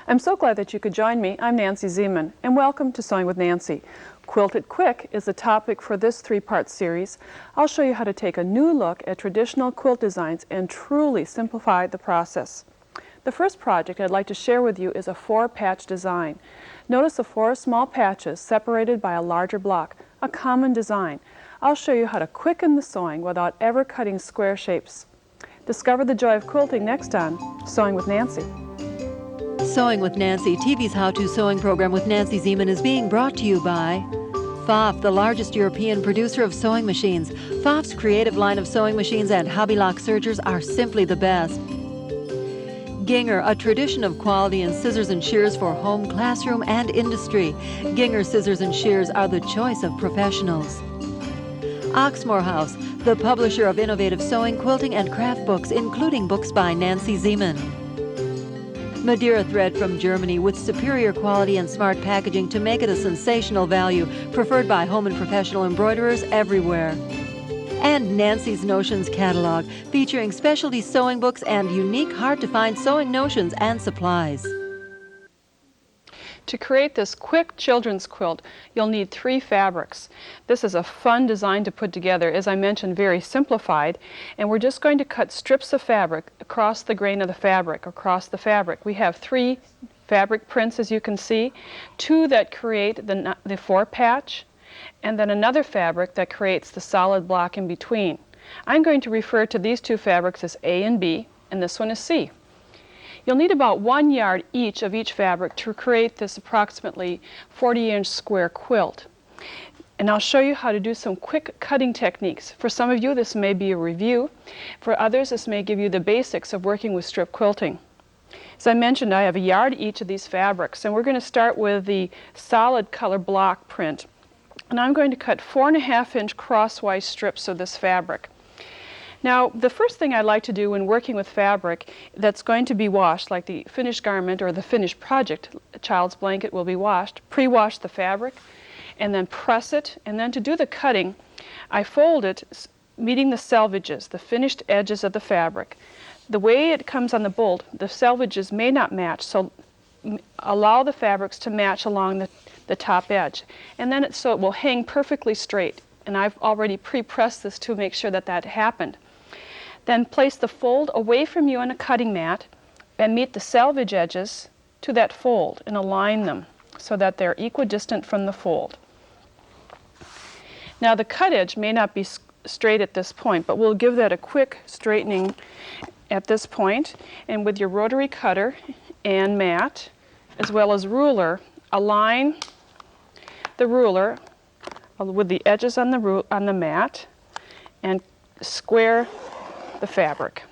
I'm so glad that you could join me. I'm Nancy Zieman, and welcome to Sewing with Nancy. Quilt It Quick is the topic for this three-part series. I'll show you how to take a new look at traditional quilt designs and truly simplify the process. The first project I'd like to share with you is a 4-patch design. Notice the 4 small patches separated by a larger block, a common design. I'll show you how to quicken the sewing without ever cutting square shapes. Discover the joy of quilting next on Sewing with Nancy. Sewing with Nancy, TV's how-to sewing program with Nancy Zieman, is being brought to you by PFAFF, the largest European producer of sewing machines. PFAFF's creative line of sewing machines and hobby lock sergers are simply the best. Ginger, a tradition of quality in scissors and shears for home, classroom, and industry. Ginger scissors and shears are the choice of professionals. Oxmoor House, the publisher of innovative sewing, quilting, and craft books, including books by Nancy Zieman. Madeira thread from Germany with superior quality and smart packaging to make it a sensational value, preferred by home and professional embroiderers everywhere. And Nancy's Notions catalog, featuring specialty sewing books and unique, hard-to-find sewing notions and supplies. To create this quick children's quilt, you'll need 3 fabrics. This is a fun design to put together, as I mentioned, very simplified, and we're just going to cut strips of fabric across the grain of the fabric, across the fabric. We have 3 fabric prints, as you can see, 2 that create the 4-patch, and then another fabric that creates the solid block in between. I'm going to refer to these 2 fabrics as A and B, and this one is C. You'll need about 1 yard each of each fabric to create this approximately 40-inch square quilt. And I'll show you how to do some quick cutting techniques. For some of you, this may be a review. For others, this may give you the basics of working with strip quilting. As I mentioned, I have 1 yard each of these fabrics, and we're going to start with the solid color block print. And I'm going to cut 4.5-inch crosswise strips of this fabric. Now, the first thing I like to do when working with fabric that's going to be washed, like the finished garment or the finished project, a child's blanket will be washed, pre-wash the fabric, and then press it. And then to do the cutting, I fold it, meeting the selvages, the finished edges of the fabric. The way it comes on the bolt, the selvages may not match, so allow the fabrics to match along the top edge. And then so it will hang perfectly straight. And I've already pre-pressed this to make sure that that happened. Then place the fold away from you on a cutting mat and meet the selvage edges to that fold and align them so that they're equidistant from the fold. Now the cut edge may not be straight at this point, but we'll give that a quick straightening at this point. And with your rotary cutter and mat, as well as ruler, align the ruler with the edges on the mat and square the fabric.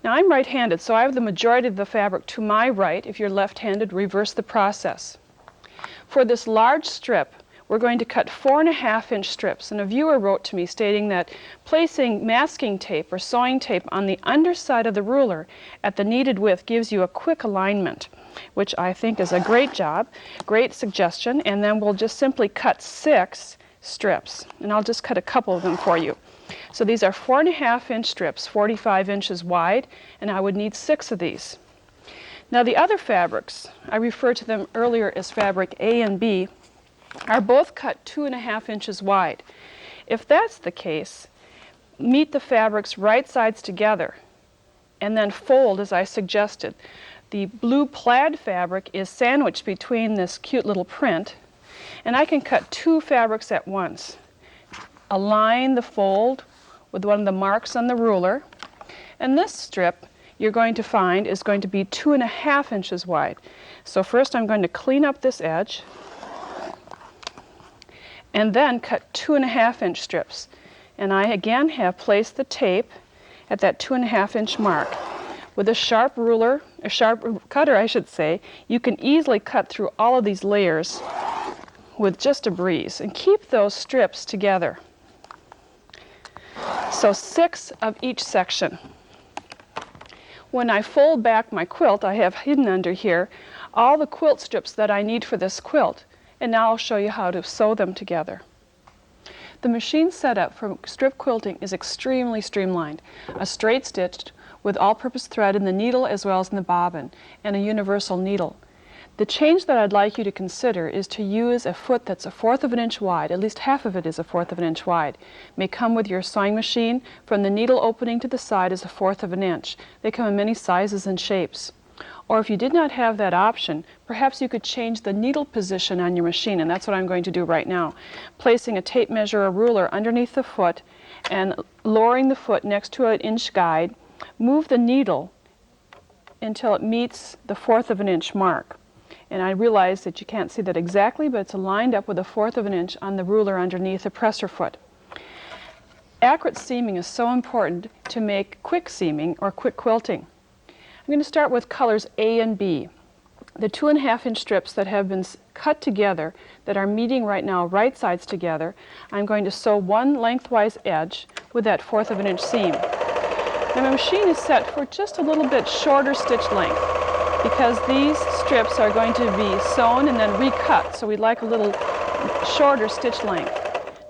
Now I'm right-handed, so I have the majority of the fabric to my right. If you're left-handed, reverse the process. For this large strip, we're going to cut 4.5-inch strips, and a viewer wrote to me stating that placing masking tape or sewing tape on the underside of the ruler at the needed width gives you a quick alignment, which I think is a great job, great suggestion. And then we'll just simply cut 6 strips, and I'll just cut a couple of them for you. So these are 4.5-inch strips, 45 inches wide, and I would need 6 of these. Now the other fabrics, I referred to them earlier as fabric A and B, are both cut 2.5 inches wide. If that's the case, meet the fabrics right sides together and then fold as I suggested. The blue plaid fabric is sandwiched between this cute little print, and I can cut 2 fabrics at once. Align the fold with one of the marks on the ruler, and this strip you're going to find is going to be 2.5 inches wide. So first I'm going to clean up this edge and then cut 2.5-inch strips. And I again have placed the tape at that 2.5-inch mark. With a sharp ruler, a sharp cutter I should say, you can easily cut through all of these layers with just a breeze and keep those strips together. So 6 of each section. When I fold back my quilt, I have hidden under here all the quilt strips that I need for this quilt, and now I'll show you how to sew them together. The machine setup for strip quilting is extremely streamlined. A straight stitch with all-purpose thread in the needle as well as in the bobbin, and a universal needle. The change that I'd like you to consider is to use a foot that's 1/4 of an inch wide. At least half of it is 1/4 of an inch wide. It may come with your sewing machine. From the needle opening to the side is 1/4 of an inch. They come in many sizes and shapes. Or if you did not have that option, perhaps you could change the needle position on your machine, and that's what I'm going to do right now. Placing a tape measure or ruler underneath the foot and lowering the foot next to an inch guide, move the needle until it meets the 1/4 of an inch mark. And I realize that you can't see that exactly, but it's lined up with 1/4 of an inch on the ruler underneath the presser foot. Accurate seaming is so important to make quick seaming or quick quilting. I'm going to start with colors A and B. The 2.5 inch strips that have been cut together, that are meeting right now right sides together, I'm going to sew one lengthwise edge with that 1/4 of an inch seam. Now my machine is set for just a little bit shorter stitch length, because these strips are going to be sewn and then recut, so we'd like a little shorter stitch length.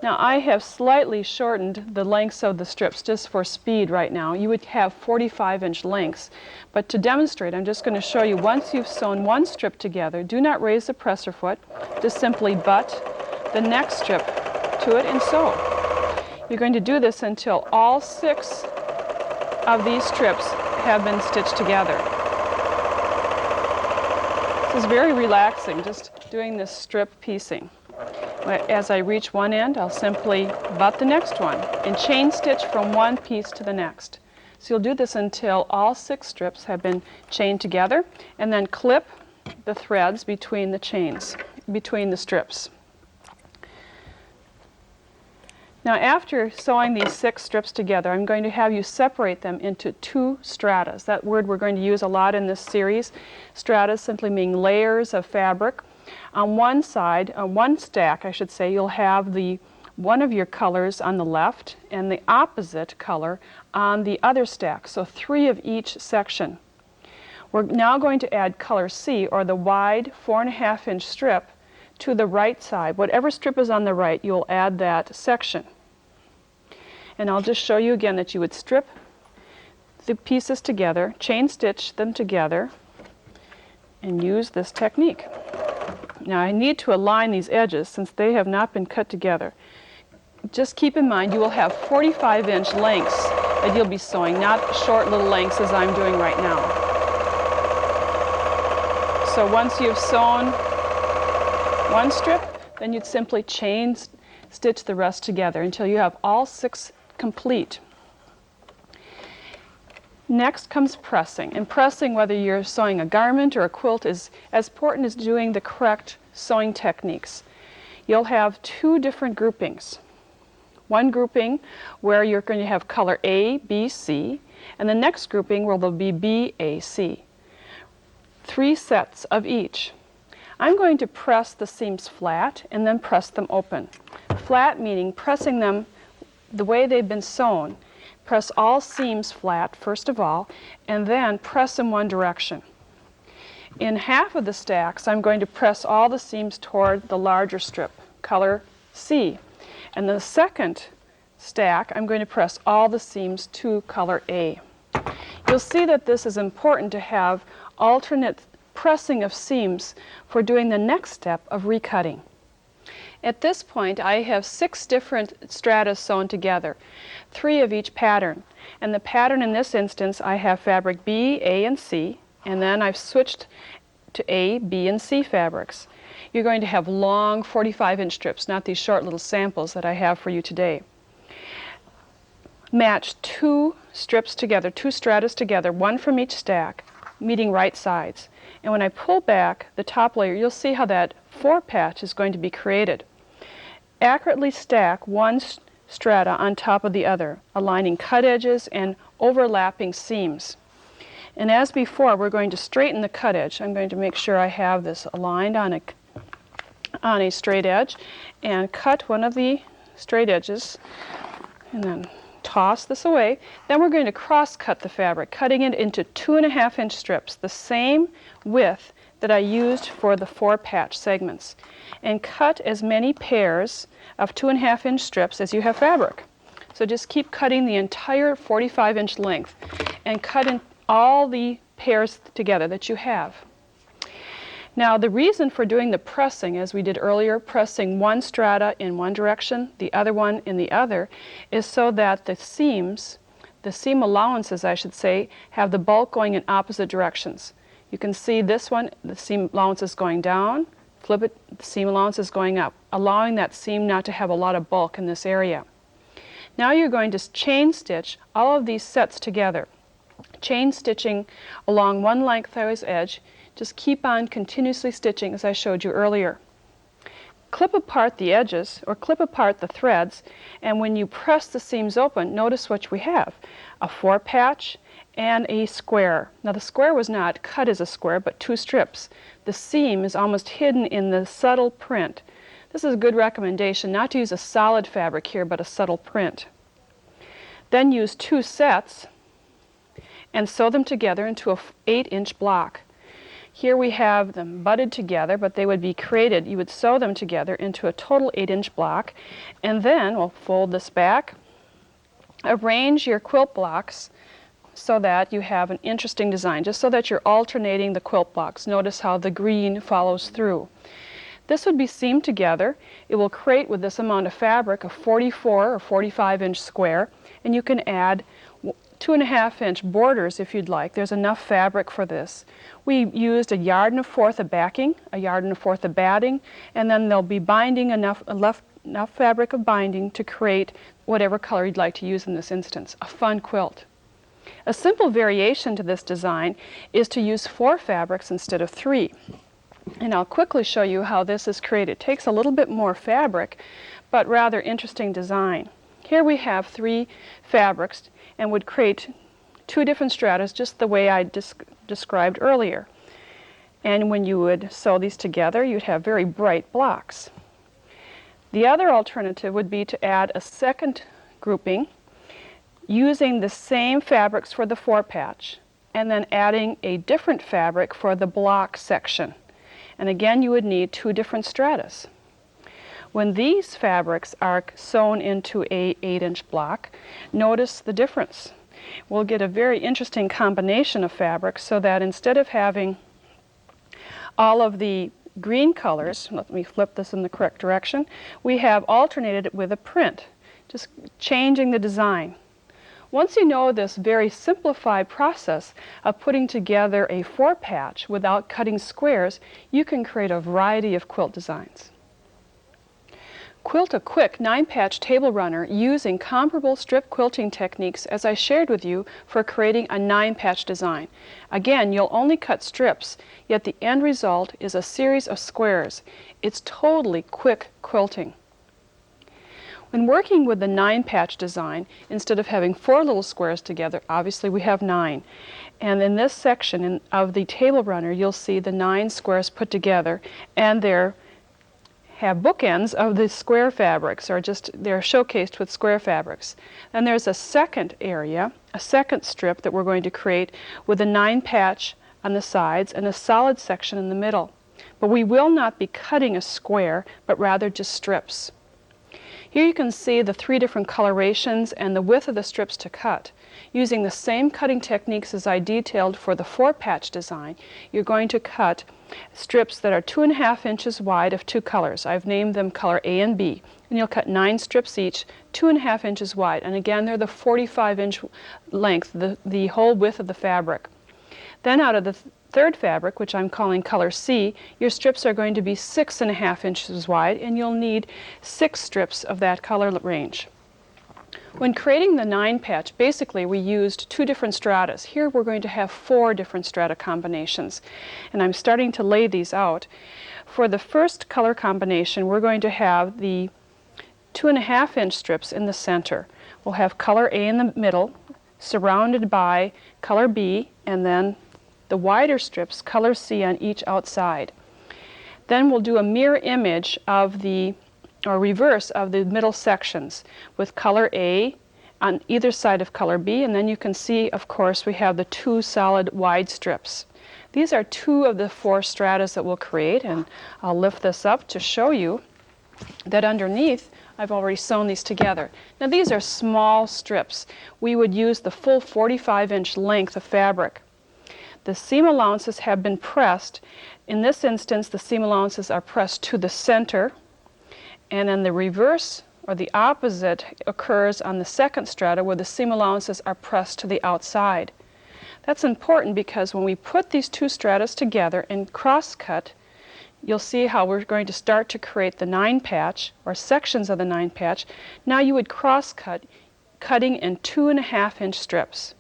Now I have slightly shortened the lengths of the strips just for speed right now. You would have 45-inch lengths, but to demonstrate, I'm just going to show you once you've sewn one strip together, do not raise the presser foot, just simply butt the next strip to it and sew. You're going to do this until all 6 of these strips have been stitched together. This is very relaxing, just doing this strip piecing. As I reach one end, I'll simply butt the next one and chain stitch from one piece to the next. So you'll do this until all 6 strips have been chained together, and then clip the threads between the chains, between the strips. Now after sewing these 6 strips together, I'm going to have you separate them into 2 stratas. That word we're going to use a lot in this series. Stratas simply meaning layers of fabric. On one side, on one stack I should say, you'll have one of your colors on the left and the opposite color on the other stack, so 3 of each section. We're now going to add color C, or the wide 4.5 inch strip, to the right side. Whatever strip is on the right, you'll add that section. And I'll just show you again that you would strip the pieces together, chain stitch them together, and use this technique. Now I need to align these edges since they have not been cut together. Just keep in mind you will have 45-inch lengths that you'll be sewing, not short little lengths as I'm doing right now. So once you've sewn one strip, then you'd simply chain stitch the rest together until you have all 6 complete. Next comes pressing, and pressing, whether you're sewing a garment or a quilt, is as important as doing the correct sewing techniques. You'll have 2 different groupings. One grouping where you're going to have color A, B, C, and the next grouping where there'll be B, A, C. 3 sets of each. I'm going to press the seams flat and then press them open. Flat meaning pressing them the way they've been sewn. Press all seams flat first of all, and then press in one direction. In half of the stacks, I'm going to press all the seams toward the larger strip, color C. And the second stack, I'm going to press all the seams to color A. You'll see that this is important to have alternate pressing of seams for doing the next step of recutting. At this point, I have 6 different stratas sewn together, 3 of each pattern. And the pattern in this instance, I have fabric B, A, and C, and then I've switched to A, B, and C fabrics. You're going to have long 45-inch strips, not these short little samples that I have for you today. Match 2 strips together, 2 stratas together, one from each stack, meeting right sides. And when I pull back the top layer, you'll see how that 4 patch is going to be created. Accurately stack one strata on top of the other, aligning cut edges and overlapping seams. And as before, we're going to straighten the cut edge. I'm going to make sure I have this aligned on a straight edge, and cut one of the straight edges, and then toss this away. Then we're going to cross cut the fabric, cutting it into 2.5-inch strips, the same width that I used for the 4 patch segments, and cut as many pairs of 2.5-inch strips as you have fabric. So just keep cutting the entire 45-inch length, and cut in all the pairs together that you have. Now the reason for doing the pressing, as we did earlier, pressing one strata in one direction, the other one in the other, is so that the seams, the seam allowances I should say, have the bulk going in opposite directions. You can see this one, the seam allowance is going down, flip it, the seam allowance is going up, allowing that seam not to have a lot of bulk in this area. Now you're going to chain stitch all of these sets together. Chain stitching along one lengthwise edge. Just keep on continuously stitching as I showed you earlier. Clip apart the edges or clip apart the threads, and when you press the seams open, notice what we have. A 4-patch and a square. Now the square was not cut as a square, but 2 strips. The seam is almost hidden in the subtle print. This is a good recommendation not to use a solid fabric here, but a subtle print. Then use 2 sets and sew them together into a 8-inch block. Here we have them butted together, but they would be created, you would sew them together into a total 8-inch block, and then we'll fold this back, arrange your quilt blocks so that you have an interesting design, just so that you're alternating the quilt blocks. Notice how the green follows through. This would be seamed together. It will create with this amount of fabric a 44 or 45-inch square, and you can add 2.5-inch borders if you'd like. There's enough fabric for this. We used 1 1/4 of backing, 1 1/4 of batting, and then there'll be binding enough fabric of binding to create whatever color you'd like to use in this instance. A fun quilt. A simple variation to this design is to use 4 fabrics instead of 3. And I'll quickly show you how this is created. It takes a little bit more fabric, but rather interesting design. Here we have 3 fabrics and would create 2 different stratas just the way I described earlier. And when you would sew these together, you'd have very bright blocks. The other alternative would be to add a second grouping using the same fabrics for the 4-patch and then adding a different fabric for the block section. And again, you would need 2 different stratas. When these fabrics are sewn into a 8-inch block, notice the difference. We'll get a very interesting combination of fabrics so that instead of having all of the green colors, let me flip this in the correct direction, we have alternated it with a print, just changing the design. Once you know this very simplified process of putting together a 4-patch without cutting squares, you can create a variety of quilt designs. Quilt a quick 9-patch table runner using comparable strip quilting techniques as I shared with you for creating a 9-patch design. Again, you'll only cut strips, yet the end result is a series of squares. It's totally quick quilting. When working with the 9-patch design, instead of having 4 little squares together, obviously we have 9. And in this section of the table runner, you'll see the 9 squares put together, and they're have bookends of the square fabrics, or just they're showcased with square fabrics. Then there's a second area, a second strip that we're going to create with a 9-patch on the sides and a solid section in the middle. But we will not be cutting a square, but rather just strips. Here you can see the 3 different colorations and the width of the strips to cut. Using the same cutting techniques as I detailed for the 4-patch design, you're going to cut strips that are 2.5 inches wide of 2 colors. I've named them color A and B. And you'll cut 9 strips each, 2.5 inches wide. And again, they're the 45-inch length, the whole width of the fabric. Then out of the 3rd fabric, which I'm calling color C, your strips are going to be 6.5 inches wide, and you'll need 6 strips of that color range. When creating the 9-patch, basically we used 2 different stratas. Here we're going to have 4 different strata combinations, and I'm starting to lay these out. For the first color combination, we're going to have the 2.5-inch strips in the center. We'll have color A in the middle, surrounded by color B, and then the wider strips, color C, on each outside. Then we'll do a mirror image of the, or reverse of the middle sections with color A on either side of color B, and then you can see, of course, we have the 2 solid wide strips. These are 2 of the 4 stratas that we'll create, and I'll lift this up to show you that underneath I've already sewn these together. Now these are small strips. We would use the full 45-inch length of fabric. The seam allowances have been pressed. In this instance, the seam allowances are pressed to the center, and then the reverse or the opposite occurs on the second strata where the seam allowances are pressed to the outside. That's important because when we put these two stratas together and cross-cut, you'll see how we're going to start to create the 9 patch or sections of the 9 patch. Now you would cross-cut, cutting in 2.5-inch strips.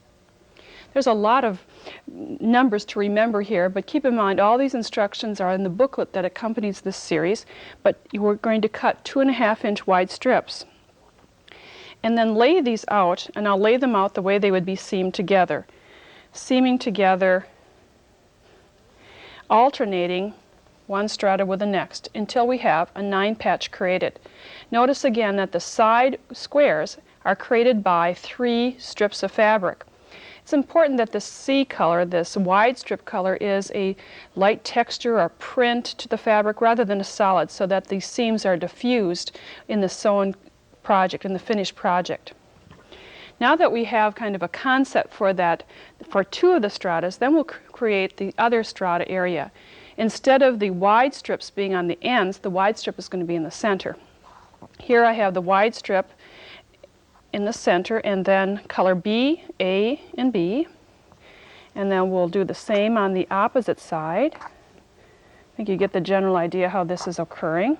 There's a lot of numbers to remember here, but keep in mind all these instructions are in the booklet that accompanies this series, but we're going to cut 2.5-inch wide strips. And then lay these out, and I'll lay them out the way they would be seamed together. Seaming together, alternating one strata with the next until we have a 9 patch created. Notice again that the side squares are created by 3 strips of fabric. It's important that the C color, this wide strip color, is a light texture or print to the fabric rather than a solid, so that these seams are diffused in the sewn project, in the finished project. Now that we have kind of a concept for that, for 2 of the stratas, then we'll create the other strata area. Instead of the wide strips being on the ends, the wide strip is going to be in the center. Here I have the wide strip in the center, and then color B, A, and B. And then we'll do the same on the opposite side. I think you get the general idea how this is occurring.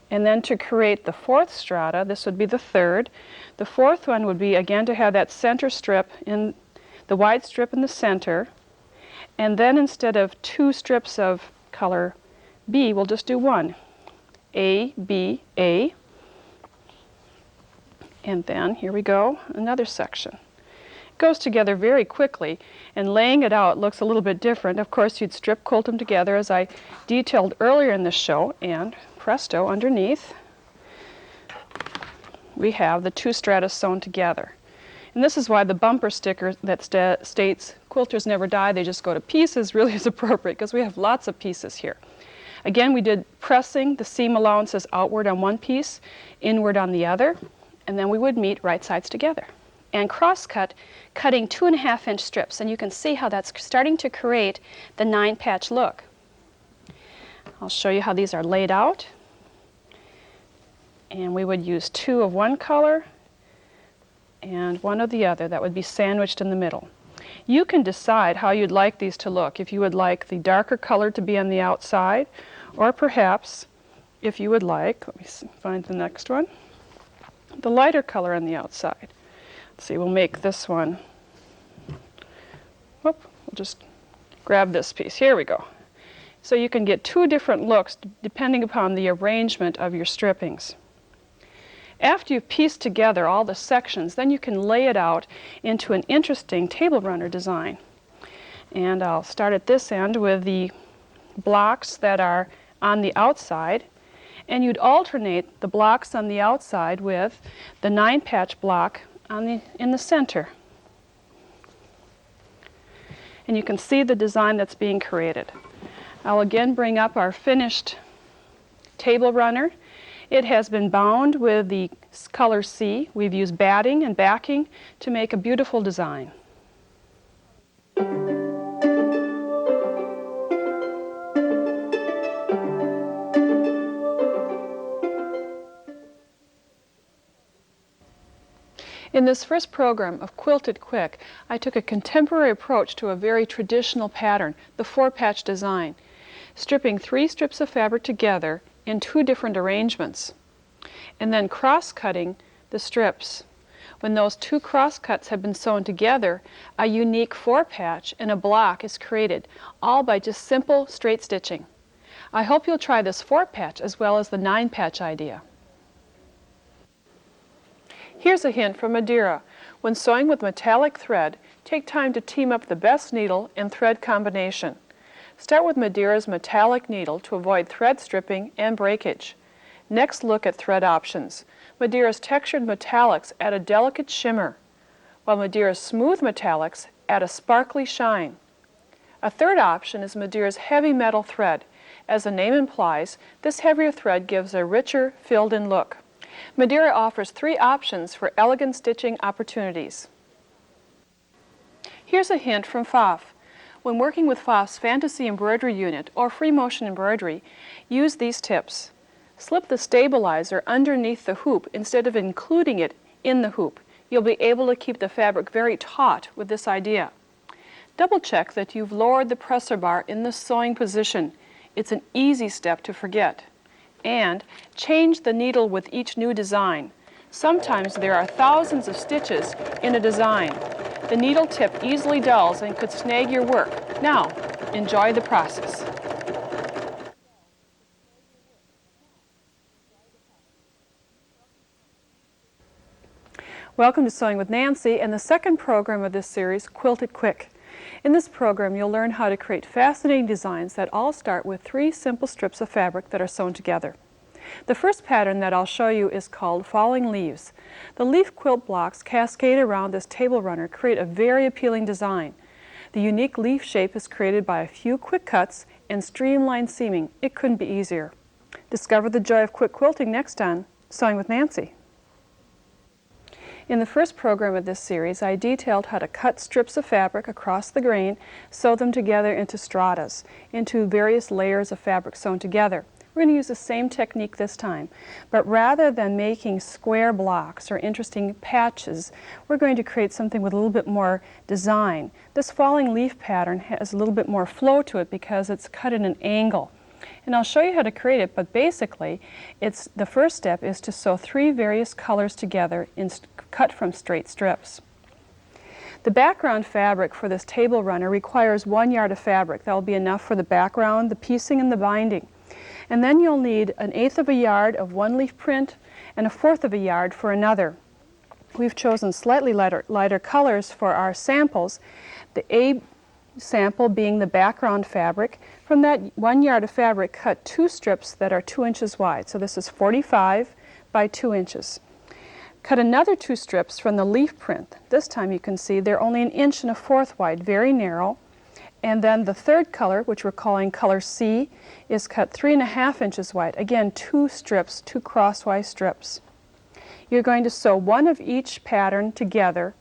And then to create the 4th strata, this would be the 3rd. The 4th one would be, again, to have that center strip, in the wide strip in the center. And then instead of 2 strips of color B, we'll just do 1. A, B, A. And then, here we go, another section. It goes together very quickly, and laying it out looks a little bit different. Of course, you'd strip quilt them together as I detailed earlier in the show, and presto, underneath we have the 2 stratas sewn together. And this is why the bumper sticker that states quilters never die, they just go to pieces, really is appropriate, because we have lots of pieces here. Again, we did pressing the seam allowances outward on one piece, inward on the other, and then we would meet right sides together. And cross-cut, cutting 2.5-inch strips, and you can see how that's starting to create the 9 patch look. I'll show you how these are laid out. And we would use 2 of one color and 1 of the other that would be sandwiched in the middle. You can decide how you'd like these to look. If you would like the darker color to be on the outside, or perhaps if you would like, let me find the next one, the lighter color on the outside. Let's see, we'll make this one. Whoop, we'll just grab this piece. Here we go. So you can get 2 different looks depending upon the arrangement of your strippings. After you've pieced together all the sections, then you can lay it out into an interesting table runner design. And I'll start at this end with the blocks that are on the outside, and you'd alternate the blocks on the outside with the 9 patch block in the center. And you can see the design that's being created. I'll again bring up our finished table runner. It has been bound with the color C. We've used batting and backing to make a beautiful design. In this first program of Quilt It Quick, I took a contemporary approach to a very traditional pattern, the 4-patch design, stripping 3 strips of fabric together in 2 different arrangements, and then cross-cutting the strips. When those 2 cross-cuts have been sewn together, a unique 4-patch and a block is created, all by just simple straight stitching. I hope you'll try this 4-patch as well as the 9-patch idea. Here's a hint from Madeira. When sewing with metallic thread, take time to team up the best needle and thread combination. Start with Madeira's metallic needle to avoid thread stripping and breakage. Next, look at thread options. Madeira's textured metallics add a delicate shimmer, while Madeira's smooth metallics add a sparkly shine. A third option is Madeira's heavy metal thread. As the name implies, this heavier thread gives a richer, filled-in look. Madeira offers 3 options for elegant stitching opportunities. Here's a hint from PFAFF. When working with PFAFF's Fantasy Embroidery Unit or Free Motion Embroidery, use these tips. Slip the stabilizer underneath the hoop instead of including it in the hoop. You'll be able to keep the fabric very taut with this idea. Double check that you've lowered the presser bar in the sewing position. It's an easy step to forget. And change the needle with each new design. Sometimes there are thousands of stitches in a design. The needle tip easily dulls and could snag your work. Now, enjoy the process. Welcome to Sewing with Nancy and the second program of this series, Quilt It Quick. In this program, you'll learn how to create fascinating designs that all start with 3 simple strips of fabric that are sewn together. The first pattern that I'll show you is called Falling Leaves. The leaf quilt blocks cascade around this table runner create a very appealing design. The unique leaf shape is created by a few quick cuts and streamlined seaming. It couldn't be easier. Discover the joy of quick quilting next on Sewing with Nancy. In the first program of this series, I detailed how to cut strips of fabric across the grain, sew them together into stratas, into various layers of fabric sewn together. We're going to use the same technique this time, but rather than making square blocks or interesting patches, we're going to create something with a little bit more design. This falling leaf pattern has a little bit more flow to it because it's cut at an angle. And I'll show you how to create it, but basically the first step is to sew 3 various colors together cut from straight strips. The background fabric for this table runner requires 1 yard of fabric. That will be enough for the background, the piecing, and the binding. And then you'll need 1/8 of a yard of one leaf print and 1/4 of a yard for another. We've chosen slightly lighter colors for our samples. The A sample being the background fabric. From that 1 yard of fabric, cut 2 strips that are 2 inches wide. So this is 45 by 2 inches. Cut another 2 strips from the leaf print. This time you can see they're only 1 1/4 inch wide, very narrow. And then the third color, which we're calling color C, is cut 3.5 inches wide. Again, 2 strips, 2 crosswise strips. You're going to sew one of each pattern together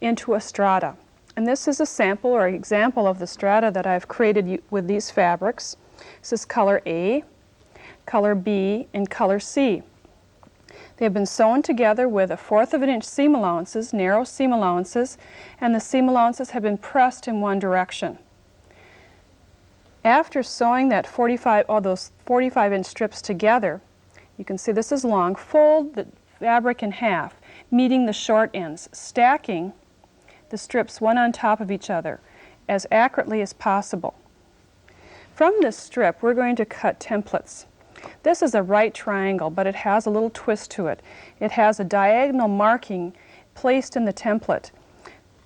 into a strata. And this is a sample or example of the strata that I've created with these fabrics. This is color A, color B, and color C. They have been sewn together with 1/4 inch seam allowances, narrow seam allowances, and the seam allowances have been pressed in one direction. After sewing those 45-inch strips together, you can see this is long, fold the fabric in half, meeting the short ends, stacking the strips one on top of each other as accurately as possible. From this strip, we're going to cut templates. This is a right triangle, but it has a little twist to it. It has a diagonal marking placed in the template.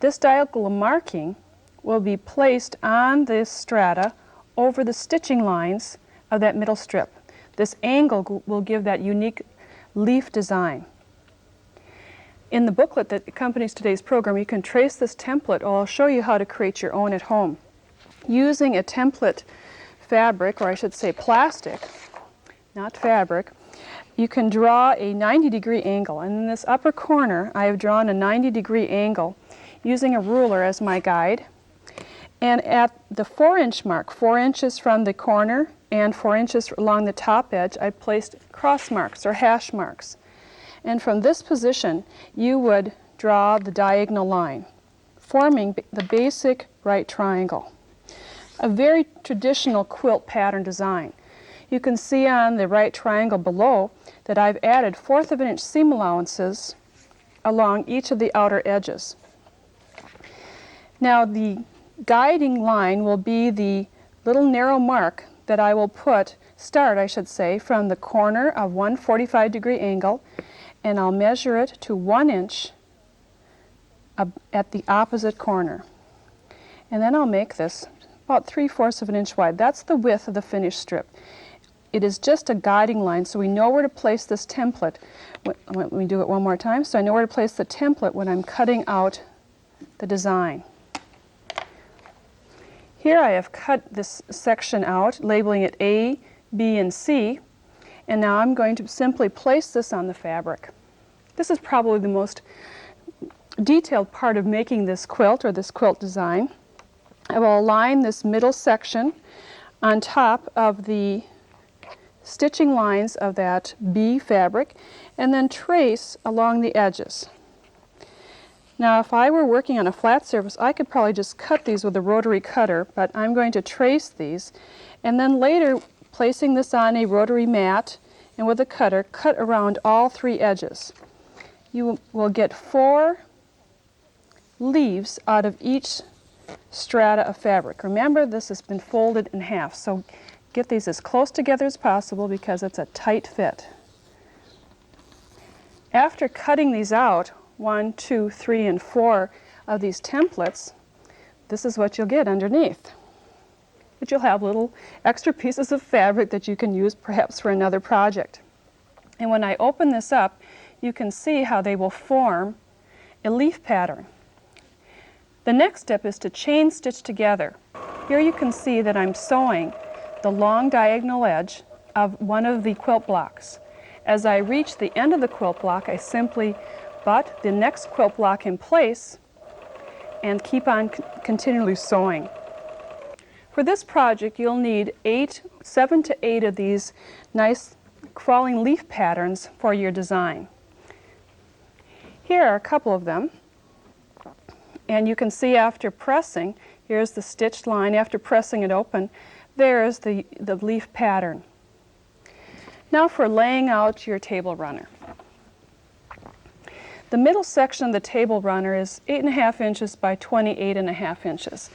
This diagonal marking will be placed on this strata over the stitching lines of that middle strip. This angle will give that unique leaf design. In the booklet that accompanies today's program, you can trace this template, or I'll show you how to create your own at home. Using a template fabric, or I should say plastic, not fabric, you can draw a 90-degree angle. And in this upper corner, I have drawn a 90-degree angle using a ruler as my guide. And at the 4-inch mark, 4 inches from the corner and 4 inches along the top edge, I placed cross marks or hash marks. And from this position, you would draw the diagonal line, forming the basic right triangle. A very traditional quilt pattern design. You can see on the right triangle below that I've added 1/4 inch seam allowances along each of the outer edges. Now the guiding line will be the little narrow mark that I will start from the corner of one 45-degree angle, and I'll measure it to 1 inch at the opposite corner. And then I'll make this about 3/4 inch wide. That's the width of the finished strip. It is just a guiding line, so we know where to place this template. Let me do it one more time. So I know where to place the template when I'm cutting out the design. Here I have cut this section out, labeling it A, B, and C, and now I'm going to simply place this on the fabric. This is probably the most detailed part of making this quilt or this quilt design. I will align this middle section on top of the stitching lines of that B fabric and then trace along the edges. Now if I were working on a flat surface, I could probably just cut these with a rotary cutter, but I'm going to trace these and then later, placing this on a rotary mat and with a cutter, cut around all 3 edges. You will get 4 leaves out of each strata of fabric. Remember, this has been folded in half, so get these as close together as possible because it's a tight fit. After cutting these out, 1, 2, 3, and 4 of these templates, this is what you'll get underneath. But you'll have little extra pieces of fabric that you can use perhaps for another project. And when I open this up, you can see how they will form a leaf pattern. The next step is to chain stitch together. Here you can see that I'm sewing the long diagonal edge of one of the quilt blocks. As I reach the end of the quilt block, I simply butt the next quilt block in place and keep on continually sewing. For this project, you'll need 7 to 8 of these nice crawling leaf patterns for your design. Here are a couple of them. And you can see after pressing, here's the stitched line. After pressing it open, there's the leaf pattern. Now for laying out your table runner. The middle section of the table runner is 8.5 inches by 28.5 inches.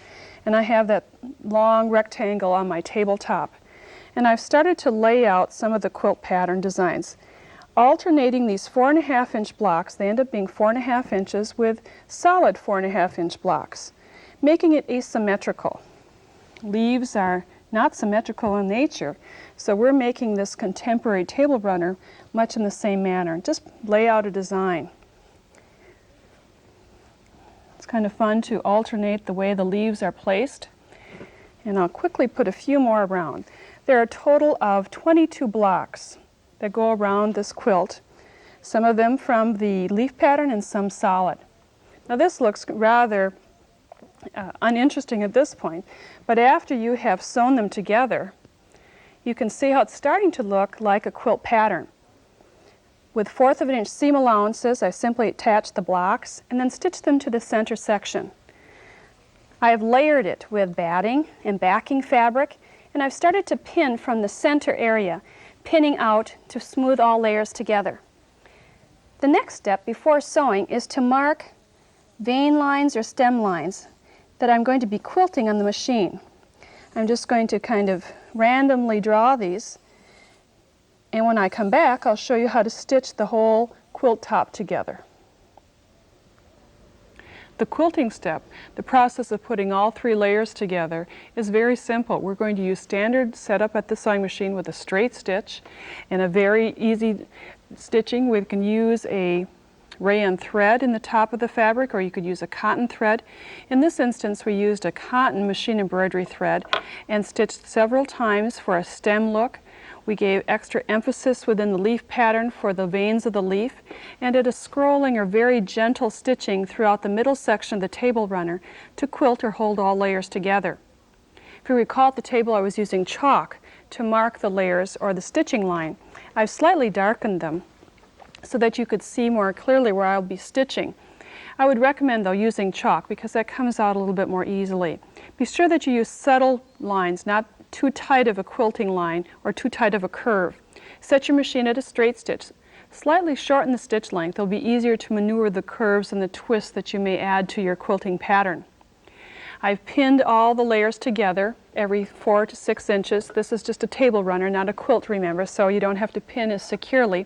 And I have that long rectangle on my tabletop. And I've started to lay out some of the quilt pattern designs. Alternating these 4.5 inch blocks, they end up being 4.5 inches with solid 4.5 inch blocks, making it asymmetrical. Leaves are not symmetrical in nature, so we're making this contemporary table runner much in the same manner. Just lay out a design. It's kind of fun to alternate the way the leaves are placed. And I'll quickly put a few more around. There are a total of 22 blocks that go around this quilt, some of them from the leaf pattern and some solid. Now this looks rather uninteresting at this point, but after you have sewn them together, you can see how it's starting to look like a quilt pattern. With 1/4 of an inch seam allowances, I simply attach the blocks and then stitch them to the center section. I have layered it with batting and backing fabric, and I've started to pin from the center area, pinning out to smooth all layers together. The next step before sewing is to mark vein lines or stem lines that I'm going to be quilting on the machine. I'm just going to kind of randomly draw these, and when I come back I'll show you how to stitch the whole quilt top together. The quilting step, the process of putting all 3 layers together, is very simple. We're going to use standard setup at the sewing machine with a straight stitch and a very easy stitching. We can use a rayon thread in the top of the fabric, or you could use a cotton thread. In this instance, we used a cotton machine embroidery thread and stitched several times for a stem look. We gave extra emphasis within the leaf pattern for the veins of the leaf, and did a scrolling or very gentle stitching throughout the middle section of the table runner to quilt or hold all layers together. If you recall at the table, I was using chalk to mark the layers or the stitching line. I've slightly darkened them so that you could see more clearly where I'll be stitching. I would recommend, though, using chalk because that comes out a little bit more easily. Be sure that you use subtle lines, not too tight of a quilting line or too tight of a curve. Set your machine at a straight stitch. Slightly shorten the stitch length. It'll be easier to maneuver the curves and the twists that you may add to your quilting pattern. I've pinned all the layers together every 4 to 6 inches. This is just a table runner, not a quilt, remember, so you don't have to pin as securely.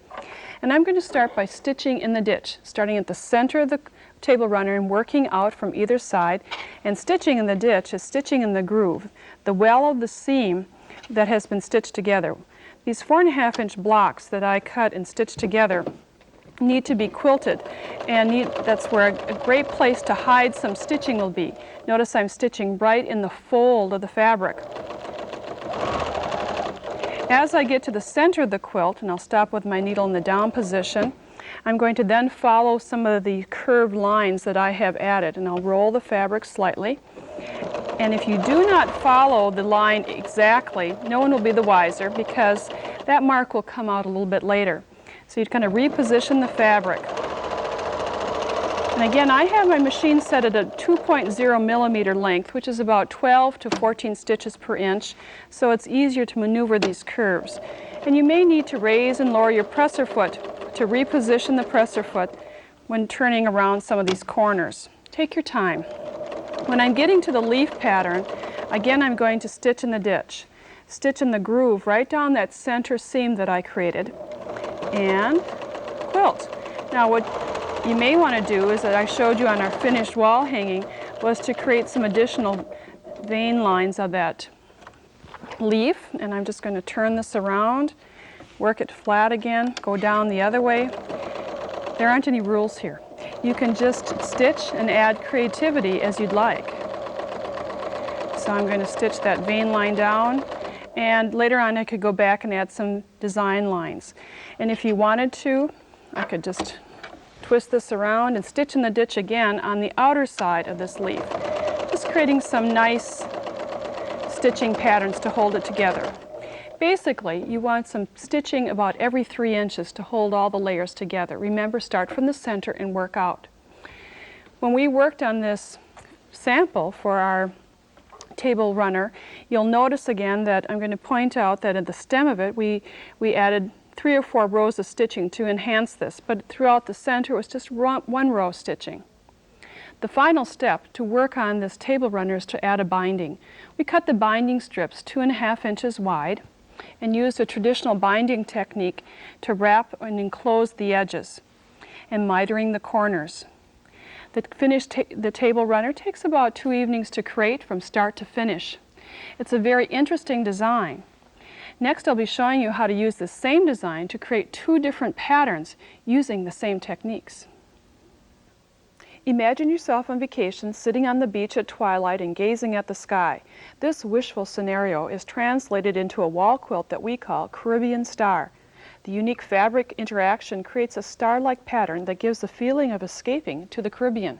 And I'm going to start by stitching in the ditch, starting at the center of the table runner and working out from either side. And stitching in the ditch is stitching in the groove, the well of the seam that has been stitched together. These 4.5 inch blocks that I cut and stitched together need to be quilted, and that's where a great place to hide some stitching will be. Notice I'm stitching right in the fold of the fabric. As I get to the center of the quilt, and I'll stop with my needle in the down position, I'm going to then follow some of the curved lines that I have added, and I'll roll the fabric slightly. And if you do not follow the line exactly, no one will be the wiser, because that mark will come out a little bit later. So you kind of reposition the fabric. And again, I have my machine set at a 2.0 millimeter length, which is about 12 to 14 stitches per inch, so it's easier to maneuver these curves. And you may need to raise and lower your presser foot to reposition the presser foot when turning around some of these corners. Take your time. When I'm getting to the leaf pattern, again I'm going to stitch in the ditch. Stitch in the groove right down that center seam that I created, and quilt. Now what you may want to do is that I showed you on our finished wall hanging was to create some additional vein lines of that leaf, and I'm just going to turn this around, work it flat again, go down the other way. There aren't any rules here. You can just stitch and add creativity as you'd like. So I'm going to stitch that vein line down, and later on I could go back and add some design lines. And if you wanted to, I could just twist this around and stitch in the ditch again on the outer side of this leaf, just creating some nice stitching patterns to hold it together. Basically, you want some stitching about every 3 inches to hold all the layers together. Remember, start from the center and work out. When we worked on this sample for our table runner, you'll notice again that I'm going to point out that at the stem of it we added 3 or 4 rows of stitching to enhance this, but throughout the center it was just 1 row of stitching. The final step to work on this table runner is to add a binding. We cut the binding strips 2.5 inches wide and used a traditional binding technique to wrap and enclose the edges and mitering the corners. The finished the table runner takes about 2 evenings to create from start to finish. It's a very interesting design. Next, I'll be showing you how to use the same design to create 2 different patterns using the same techniques. Imagine yourself on vacation sitting on the beach at twilight and gazing at the sky. This wishful scenario is translated into a wall quilt that we call Caribbean Star. The unique fabric interaction creates a star-like pattern that gives the feeling of escaping to the Caribbean.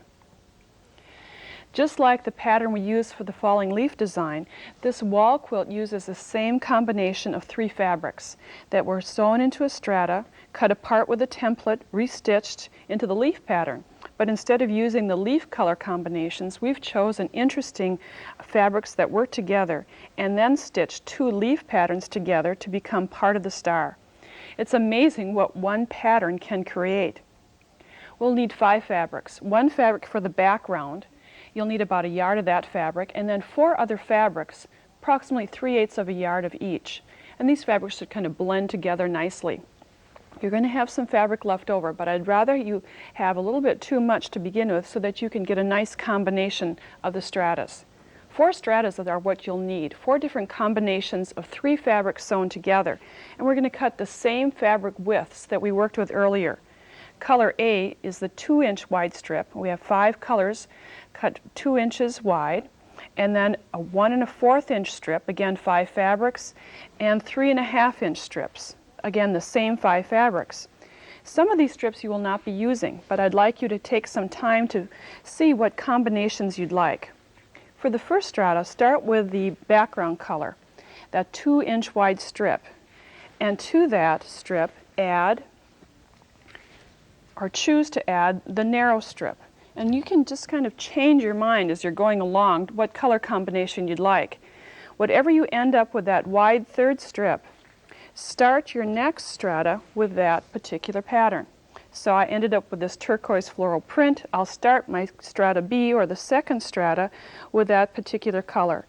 Just like the pattern we used for the falling leaf design, this wall quilt uses the same combination of 3 fabrics that were sewn into a strata, cut apart with a template, restitched into the leaf pattern. But instead of using the leaf color combinations, we've chosen interesting fabrics that work together and then stitched 2 leaf patterns together to become part of the star. It's amazing what one pattern can create. We'll need 5 fabrics. 1 fabric for the background. You'll need about a yard of that fabric, and then 4 other fabrics, approximately 3/8 of a yard of each. And these fabrics should kind of blend together nicely. You're going to have some fabric left over, but I'd rather you have a little bit too much to begin with so that you can get a nice combination of the stratas. 4 stratas are what you'll need, 4 different combinations of 3 fabrics sewn together. And we're going to cut the same fabric widths that we worked with earlier. Color A is the 2-inch wide strip. We have 5 colors cut 2 inches wide, and then a 1 1/4 inch strip, again 5 fabrics, and 3 1/2 inch strips, again the same 5 fabrics. Some of these strips you will not be using, but I'd like you to take some time to see what combinations you'd like. For the first strata, start with the background color, that 2-inch wide strip, and to that strip add or choose to add the narrow strip. And you can just kind of change your mind as you're going along what color combination you'd like. Whatever you end up with that wide 3rd strip, start your next strata with that particular pattern. So I ended up with this turquoise floral print. I'll start my strata B, or the 2nd strata, with that particular color.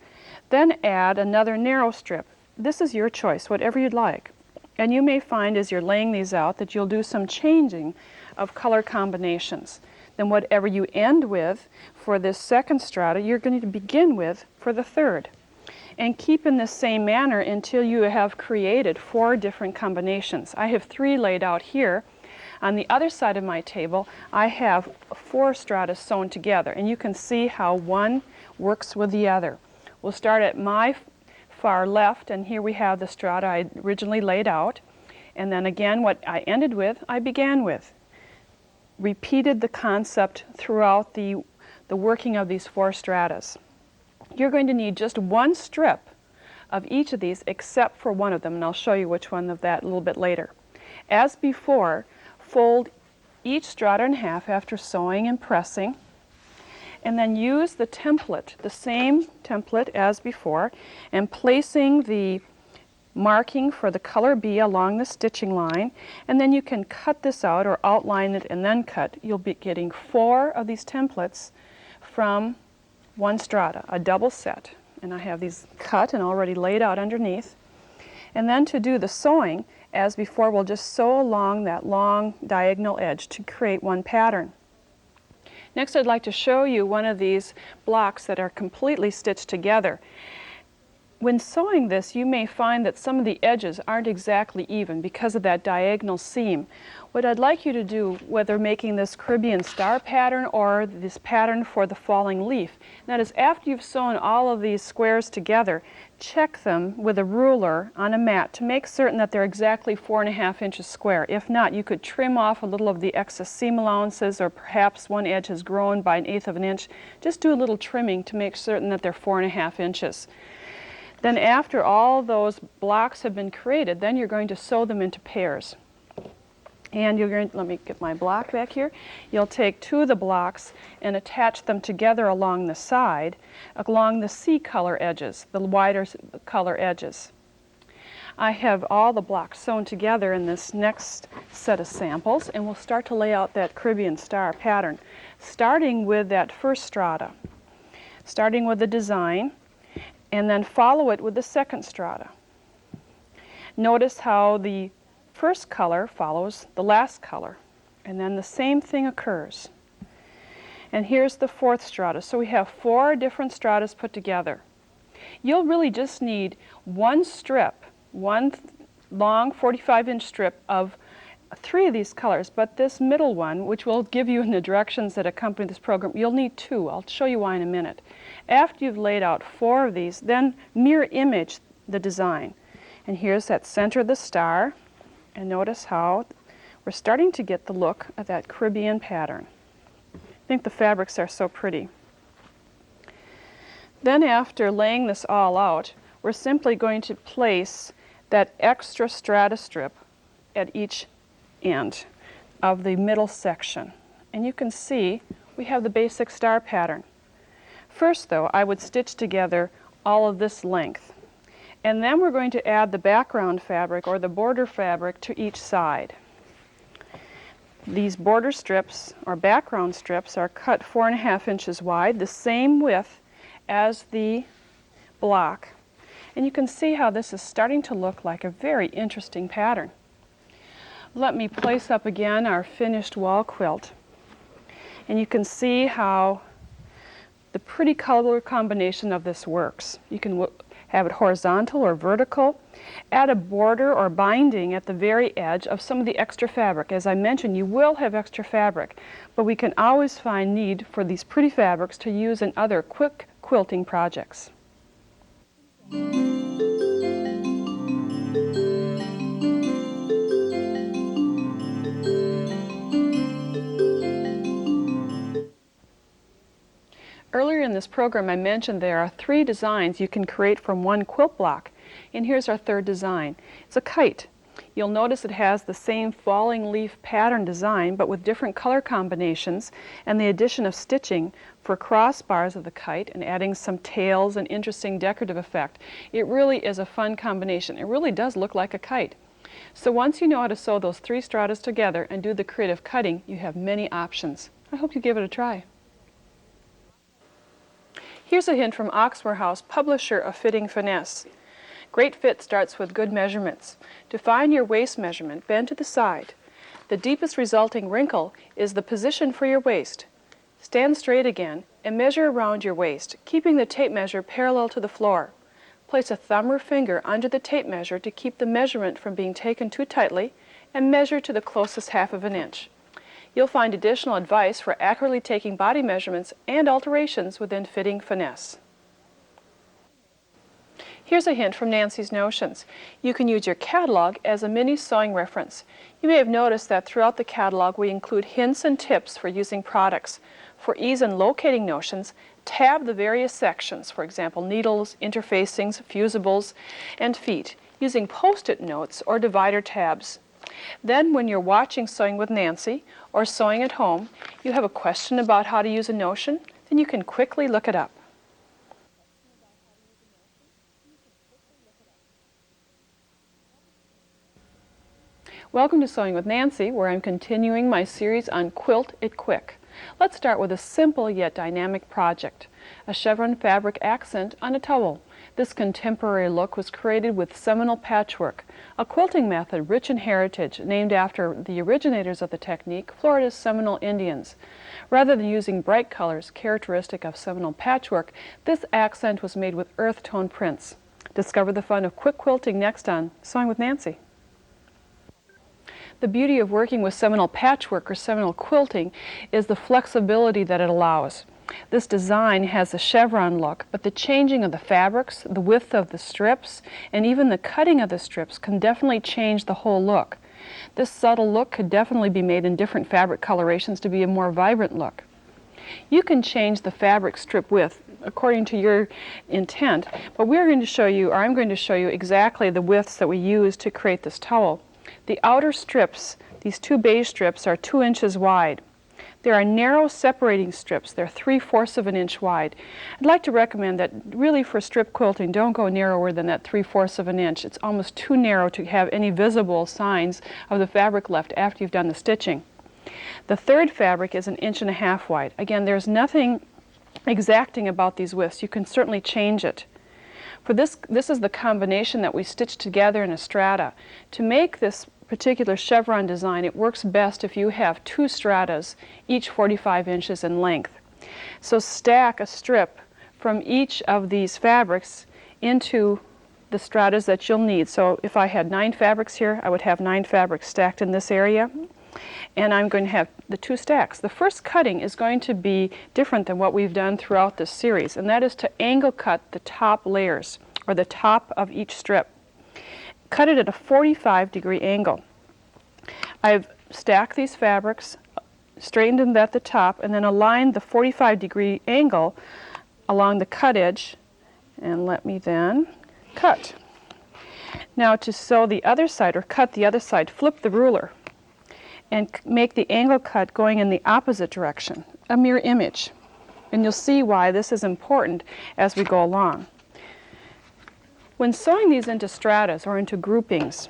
Then add another narrow strip. This is your choice, whatever you'd like. And you may find as you're laying these out that you'll do some changing of color combinations. Then whatever you end with for this 2nd strata, you're going to begin with for the 3rd. And keep in the same manner until you have created 4 different combinations. I have 3 laid out here. On the other side of my table, I have 4 stratas sewn together, and you can see how one works with the other. We'll start at my far left, and here we have the strata I originally laid out. And then again, what I ended with, I began with. Repeated the concept throughout the working of these 4 stratas. You're going to need just one strip of each of these except for one of them, and I'll show you which one of that a little bit later. As before, fold each strata in half after sewing and pressing, and then use the template, the same template as before, and placing the marking for the color B along the stitching line, and then you can cut this out or outline it and then cut. You'll be getting 4 of these templates from one strata, a double set. And I have these cut and already laid out underneath. And then to do the sewing, as before, we'll just sew along that long diagonal edge to create one pattern. Next, I'd like to show you one of these blocks that are completely stitched together. When sewing this, you may find that some of the edges aren't exactly even because of that diagonal seam. What I'd like you to do, whether making this Caribbean star pattern or this pattern for the falling leaf, that is, after you've sewn all of these squares together, check them with a ruler on a mat to make certain that they're exactly 4.5 inches square. If not, you could trim off a little of the excess seam allowances, or perhaps one edge has grown by 1/8 of an inch. Just do a little trimming to make certain that they're 4.5 inches. Then after all those blocks have been created, then you're going to sew them into pairs. And you're going to, let me get my block back here. You'll take 2 of the blocks and attach them together along the side, along the C color edges, the wider color edges. I have all the blocks sewn together in this next set of samples, and we'll start to lay out that Caribbean star pattern, starting with that first strata, starting with the design, and then follow it with the second strata. Notice how the first color follows the last color, and then the same thing occurs. And here's the 4th strata. So we have 4 different stratas put together. You'll really just need one strip, one long 45-inch strip of 3 of these colors, but this middle one, which we'll give you in the directions that accompany this program, you'll need 2. I'll show you why in a minute. After you've laid out 4 of these, then mirror image the design. And here's that center of the star, and notice how we're starting to get the look of that Caribbean pattern. I think the fabrics are so pretty. Then after laying this all out, we're simply going to place that extra strata strip at each end of the middle section. And you can see we have the basic star pattern. First, though, I would stitch together all of this length. And then we're going to add the background fabric or the border fabric to each side. These border strips or background strips are cut 4.5 inches wide, the same width as the block. And you can see how this is starting to look like a very interesting pattern. Let me place up again our finished wall quilt. And you can see how the pretty color combination of this works. You can have it horizontal or vertical. Add a border or binding at the very edge of some of the extra fabric. As I mentioned, you will have extra fabric, but we can always find need for these pretty fabrics to use in other quick quilting projects. Earlier in this program I mentioned there are 3 designs you can create from one quilt block, and here's our 3rd design. It's a kite. You'll notice it has the same falling leaf pattern design but with different color combinations and the addition of stitching for crossbars of the kite and adding some tails and interesting decorative effect. It really is a fun combination. It really does look like a kite. So once you know how to sew those 3 stratas together and do the creative cutting, you have many options. I hope you give it a try. Here's a hint from Oxmoor House, publisher of Fitting Finesse. Great fit starts with good measurements. To find your waist measurement, bend to the side. The deepest resulting wrinkle is the position for your waist. Stand straight again and measure around your waist, keeping the tape measure parallel to the floor. Place a thumb or finger under the tape measure to keep the measurement from being taken too tightly, and measure to the closest half of an inch. You'll find additional advice for accurately taking body measurements and alterations within Fitting Finesse. Here's a hint from Nancy's Notions. You can use your catalog as a mini sewing reference. You may have noticed that throughout the catalog we include hints and tips for using products. For ease in locating notions, tab the various sections, for example, needles, interfacings, fusibles, and feet, using post-it notes or divider tabs. Then when you're watching Sewing with Nancy or sewing at home, you have a question about how to use a notion, then you can quickly look it up. Welcome to Sewing with Nancy, where I'm continuing my series on Quilt It Quick. Let's start with a simple yet dynamic project, a chevron fabric accent on a towel. This contemporary look was created with Seminal patchwork, a quilting method rich in heritage named after the originators of the technique, Florida's Seminole Indians. Rather than using bright colors characteristic of Seminole patchwork, this accent was made with earth tone prints. Discover the fun of quick quilting next on Sewing with Nancy. The beauty of working with Seminole patchwork or Seminole quilting is the flexibility that it allows. This design has a chevron look, but the changing of the fabrics, the width of the strips, and even the cutting of the strips can definitely change the whole look. This subtle look could definitely be made in different fabric colorations to be a more vibrant look. You can change the fabric strip width according to your intent, but we're going to show you, or I'm going to show you exactly the widths that we use to create this towel. The outer strips, these two beige strips, are 2 inches wide. There are narrow separating strips. They're 3/4 of an inch wide. I'd like to recommend that really for strip quilting, don't go narrower than that 3/4 of an inch. It's almost too narrow to have any visible signs of the fabric left after you've done the stitching. The third fabric is 1.5 inches wide. Again, there's nothing exacting about these widths. You can certainly change it. For this is the combination that we stitched together in a strata. To make this particular chevron design, it works best if you have 2 stratas, each 45 inches in length. So stack a strip from each of these fabrics into the stratas that you'll need. So if I had 9 fabrics here, I would have 9 fabrics stacked in this area. And I'm going to have the 2 stacks. The first cutting is going to be different than what we've done throughout this series, and that is to angle cut the top layers, or the top of each strip. Cut it at a 45-degree angle. I've stacked these fabrics, straightened them at the top, and then aligned the 45-degree angle along the cut edge, and let me then cut. Now to sew the other side, or cut the other side, flip the ruler and make the angle cut going in the opposite direction, a mirror image. And you'll see why this is important as we go along. When sewing these into stratas or into groupings,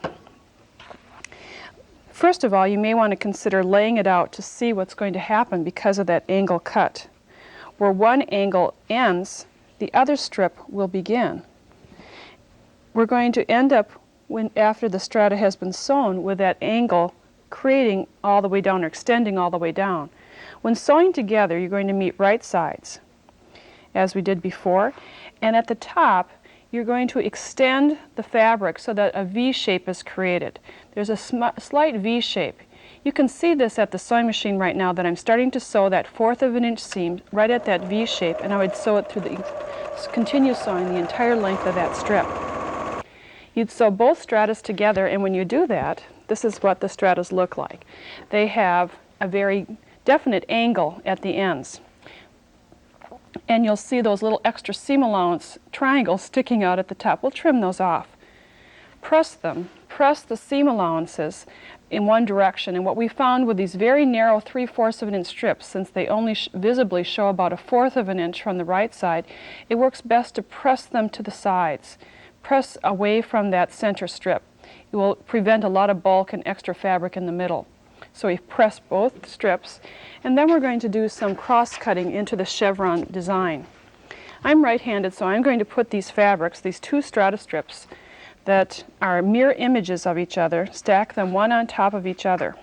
first of all, you may want to consider laying it out to see what's going to happen because of that angle cut. Where one angle ends, the other strip will begin. We're going to end up, after the strata has been sewn, with that angle creating all the way down or extending all the way down. When sewing together, you're going to meet right sides, as we did before, and at the top you're going to extend the fabric so that a V shape is created. There's a slight V shape. You can see this at the sewing machine right now that I'm starting to sew that 1/4 of an inch seam right at that V shape, and I would sew it through continue sewing the entire length of that strip. You'd sew both stratas together, and when you do that, this is what the stratas look like. They have a very definite angle at the ends. And you'll see those little extra seam allowance triangles sticking out at the top. We'll trim those off. Press them. Press the seam allowances in one direction. And what we found with these very narrow 3/4 of an inch strips, since they only visibly show about a 1/4 of an inch from the right side, it works best to press them to the sides. Press away from that center strip. It will prevent a lot of bulk and extra fabric in the middle. So we press both strips, and then we're going to do some cross-cutting into the chevron design. I'm right-handed, so I'm going to put these fabrics, these 2 strata strips that are mirror images of each other, stack them one on top of each other.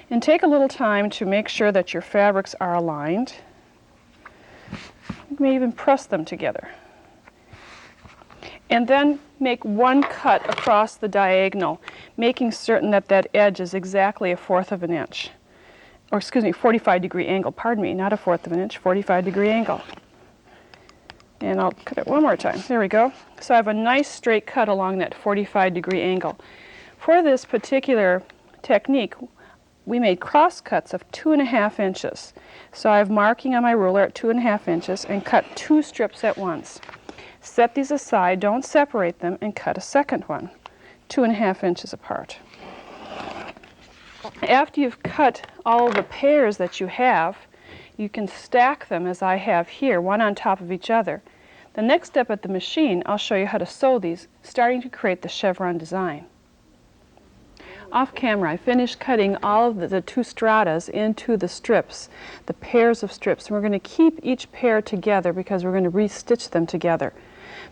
And take a little time to make sure that your fabrics are aligned. You may even press them together. And then make one cut across the diagonal, making certain that that edge is exactly 1/4 of an inch. Or excuse me, 45-degree angle, pardon me, not 1/4 of an inch, 45-degree angle. And I'll cut it one more time. There we go. So I have a nice straight cut along that 45-degree angle. For this particular technique, we made cross cuts of 2.5 inches. So I have marking on my ruler at 2.5 inches and cut 2 strips at once. Set these aside, don't separate them, and cut a second one, 2.5 inches apart. After you've cut all the pairs that you have, you can stack them as I have here, one on top of each other. The next step at the machine, I'll show you how to sew these, starting to create the chevron design. Off camera, I finished cutting all of the 2 stratas into the strips, the pairs of strips. And we're going to keep each pair together because we're going to re-stitch them together.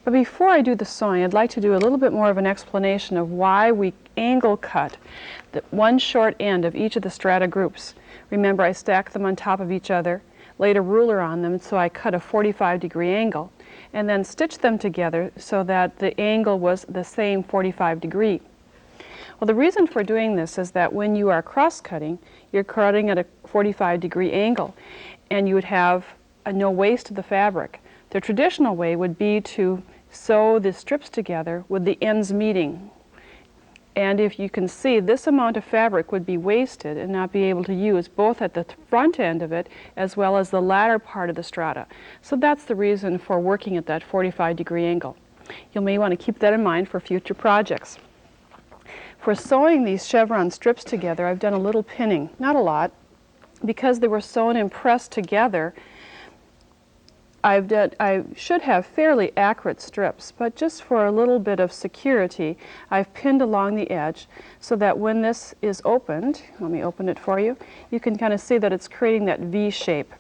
But before I do the sewing, I'd like to do a little bit more of an explanation of why we angle cut the one short end of each of the strata groups. Remember, I stacked them on top of each other, laid a ruler on them, so I cut a 45-degree angle, and then stitched them together so that the angle was the same 45 degree. Well, the reason for doing this is that when you are cross-cutting, you're cutting at a 45-degree angle, and you would have no waste of the fabric. The traditional way would be to sew the strips together with the ends meeting. And if you can see, this amount of fabric would be wasted and not be able to use both at the front end of it as well as the latter part of the strata. So that's the reason for working at that 45-degree angle. You may want to keep that in mind for future projects. For sewing these chevron strips together, I've done a little pinning, not a lot, because they were sewn and pressed together. I should have fairly accurate strips, but just for a little bit of security, I've pinned along the edge so that when this is opened, let me open it for you, you can kind of see that it's creating that V shape.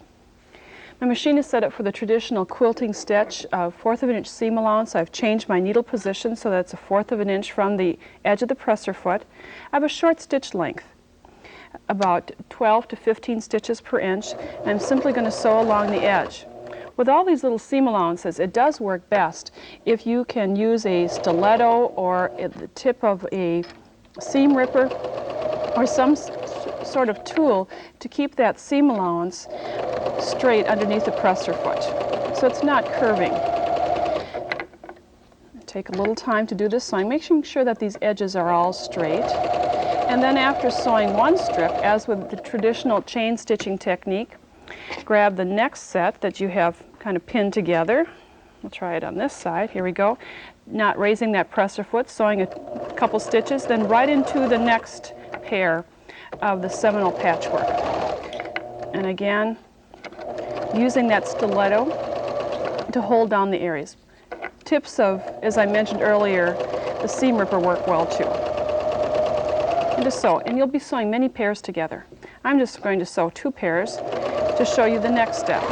My machine is set up for the traditional quilting stitch, 1/4 of an inch seam allowance. I've changed my needle position so that's 1/4 of an inch from the edge of the presser foot. I have a short stitch length, about 12 to 15 stitches per inch, and I'm simply going to sew along the edge. With all these little seam allowances, it does work best if you can use a stiletto or the tip of a seam ripper or some sort of tool to keep that seam allowance straight underneath the presser foot, so it's not curving. Take a little time to do this sewing, making sure that these edges are all straight. And then after sewing one strip, as with the traditional chain stitching technique, grab the next set that you have kind of pinned together. We'll try it on this side. Here we go. Not raising that presser foot, sewing a couple stitches, then right into the next pair of the Seminole patchwork. And again, using that stiletto to hold down the areas. Tips of, as I mentioned earlier, the seam ripper work well too. And just sew, and you'll be sewing many pairs together. I'm just going to sew 2 pairs to show you the next step.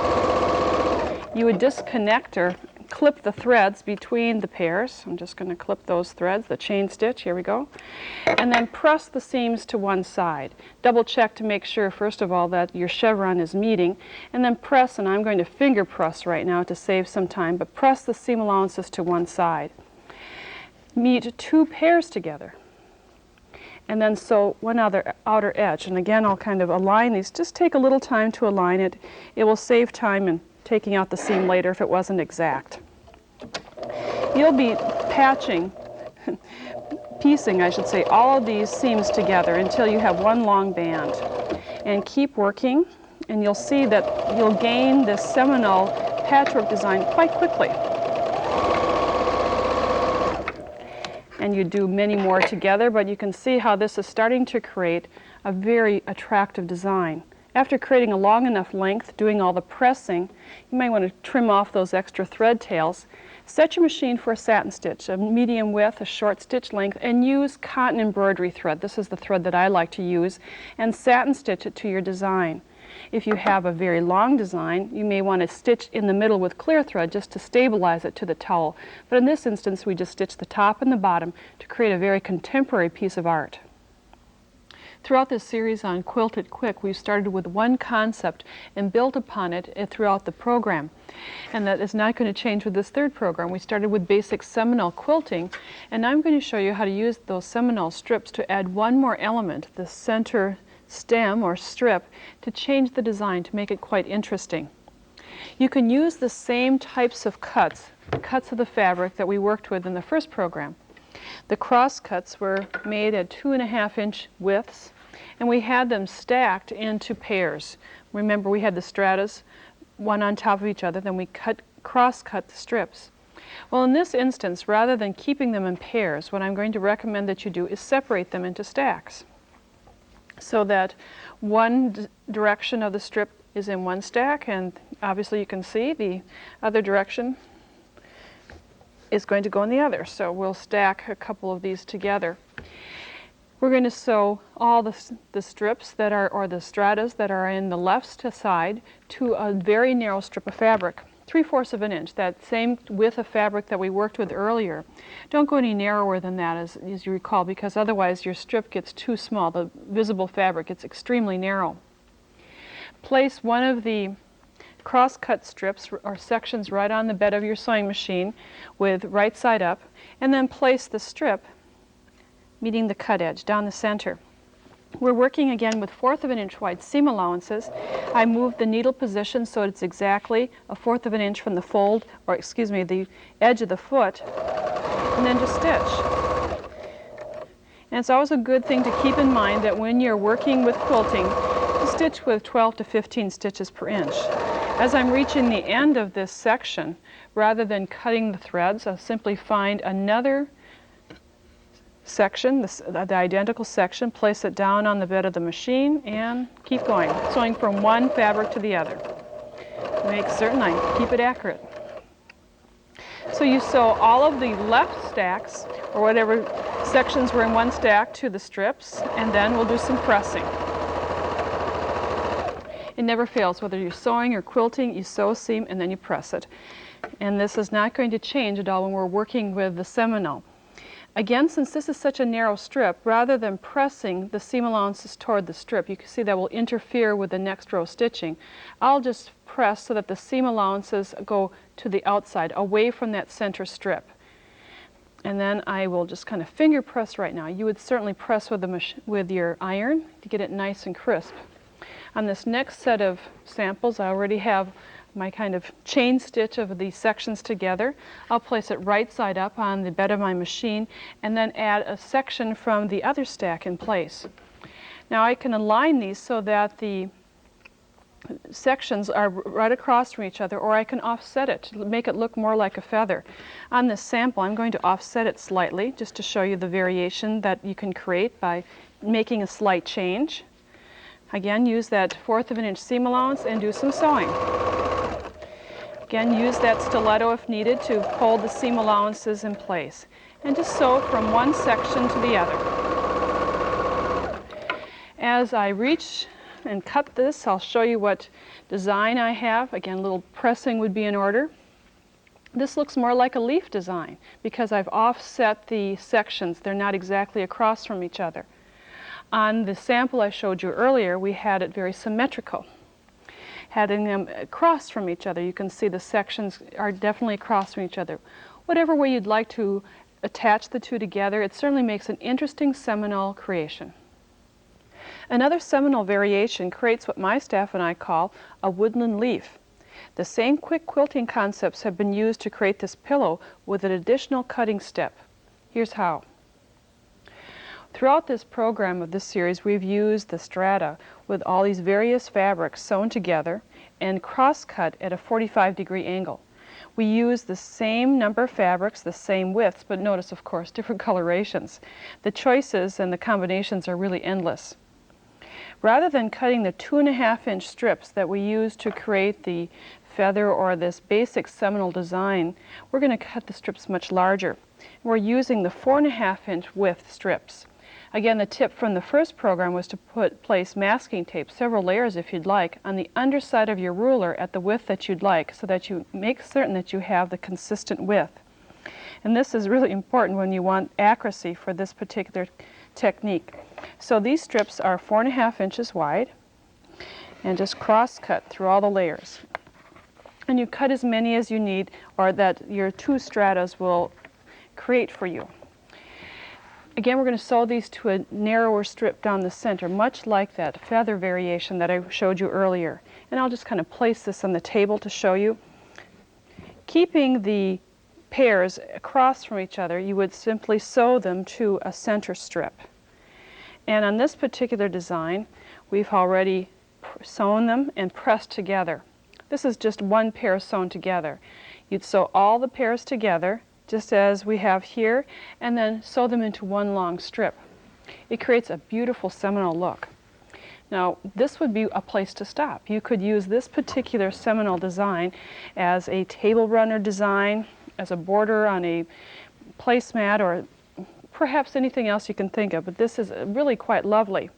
You would disconnect or clip the threads between the pairs. I'm just going to clip those threads, the chain stitch, here we go. And then press the seams to one side. Double check to make sure, first of all, that your chevron is meeting, and then press, and I'm going to finger press right now to save some time, but press the seam allowances to one side. Meet 2 pairs together. And then sew one other outer edge. And again, I'll kind of align these. Just take a little time to align it. It will save time in taking out the seam later if it wasn't exact. You'll be piecing, I should say, all of these seams together until you have one long band. And keep working, and you'll see that you'll gain this Seminole patchwork design quite quickly. And you do many more together, but you can see how this is starting to create a very attractive design. After creating a long enough length, doing all the pressing, you might want to trim off those extra thread tails. Set your machine for a satin stitch, a medium width, a short stitch length, and use cotton embroidery thread. This is the thread that I like to use, and satin stitch it to your design. If you have a very long design, you may want to stitch in the middle with clear thread just to stabilize it to the towel. But in this instance, we just stitch the top and the bottom to create a very contemporary piece of art. Throughout this series on Quilt It Quick, we've started with one concept and built upon it throughout the program. And that is not going to change with this third program. We started with basic Seminole quilting, and I'm going to show you how to use those Seminole strips to add one more element, the center stem or strip, to change the design to make it quite interesting. You can use the same types of cuts of the fabric that we worked with in the first program. The cross cuts were made at 2.5-inch widths, and we had them stacked into pairs. Remember, we had the stratas, one on top of each other, then we cross-cut the strips. Well, in this instance, rather than keeping them in pairs, what I'm going to recommend that you do is separate them into stacks, so that one direction of the strip is in one stack, and obviously you can see the other direction is going to go in the other. So we'll stack a couple of these together. We're going to sew all the strips that are, or the stratas that are in the left side to a very narrow strip of fabric, 3/4 of an inch, that same width of fabric that we worked with earlier. Don't go any narrower than that, as you recall, because otherwise your strip gets too small. The visible fabric gets extremely narrow. Place one of the cross-cut strips or sections right on the bed of your sewing machine with right side up, and then place the strip meeting the cut edge down the center. We're working again with 1/4 of an inch wide seam allowances. I moved the needle position so it's exactly 1/4 of an inch from the fold, or excuse me, the edge of the foot, and then just stitch. And it's always a good thing to keep in mind that when you're working with quilting, to stitch with 12 to 15 stitches per inch. As I'm reaching the end of this section, rather than cutting the threads, I'll simply find another section, the identical section, place it down on the bed of the machine, and keep going, sewing from one fabric to the other. Make certain I keep it accurate. So you sew all of the left stacks, or whatever sections were in one stack, to the strips, and then we'll do some pressing. It never fails, whether you're sewing or quilting, you sew a seam and then you press it. And this is not going to change at all when we're working with the Seminole. Again, since this is such a narrow strip, rather than pressing the seam allowances toward the strip, you can see that will interfere with the next row stitching. I'll just press so that the seam allowances go to the outside, away from that center strip. And then I will just kind of finger press right now. You would certainly press with your iron to get it nice and crisp. On this next set of samples, I already have my kind of chain stitch of these sections together. I'll place it right side up on the bed of my machine and then add a section from the other stack in place. Now I can align these so that the sections are right across from each other, or I can offset it to make it look more like a feather. On this sample, I'm going to offset it slightly just to show you the variation that you can create by making a slight change. Again, use that 1/4 of an inch seam allowance and do some sewing. Again, use that stiletto if needed to hold the seam allowances in place. And just sew from one section to the other. As I reach and cut this, I'll show you what design I have. Again, a little pressing would be in order. This looks more like a leaf design because I've offset the sections. They're not exactly across from each other. On the sample I showed you earlier, we had it very symmetrical, having them across from each other. You can see the sections are definitely across from each other. Whatever way you'd like to attach the two together, it certainly makes an interesting Seminole creation. Another Seminole variation creates what my staff and I call a woodland leaf. The same quick quilting concepts have been used to create this pillow with an additional cutting step. Here's how. Throughout this program of this series, we've used the strata with all these various fabrics sewn together and cross-cut at a 45-degree angle. We use the same number of fabrics, the same widths, but notice, of course, different colorations. The choices and the combinations are really endless. Rather than cutting the 2.5-inch strips that we use to create the feather or this basic Seminole design, we're going to cut the strips much larger. We're using the 4.5-inch width strips. Again, the tip from the first program was to place masking tape, several layers if you'd like, on the underside of your ruler at the width that you'd like, so that you make certain that you have the consistent width. And this is really important when you want accuracy for this particular technique. So these strips are 4.5 inches wide, and just cross cut through all the layers. And you cut as many as you need, or that your 2 stratas will create for you. Again, we're going to sew these to a narrower strip down the center, much like that feather variation that I showed you earlier. And I'll just kind of place this on the table to show you. Keeping the pairs across from each other, you would simply sew them to a center strip. And on this particular design, we've already sewn them and pressed together. This is just one pair sewn together. You'd sew all the pairs together, just as we have here, and then sew them into one long strip. It creates a beautiful Seminole look. Now, this would be a place to stop. You could use this particular Seminole design as a table runner design, as a border on a placemat, or perhaps anything else you can think of, but this is really quite lovely.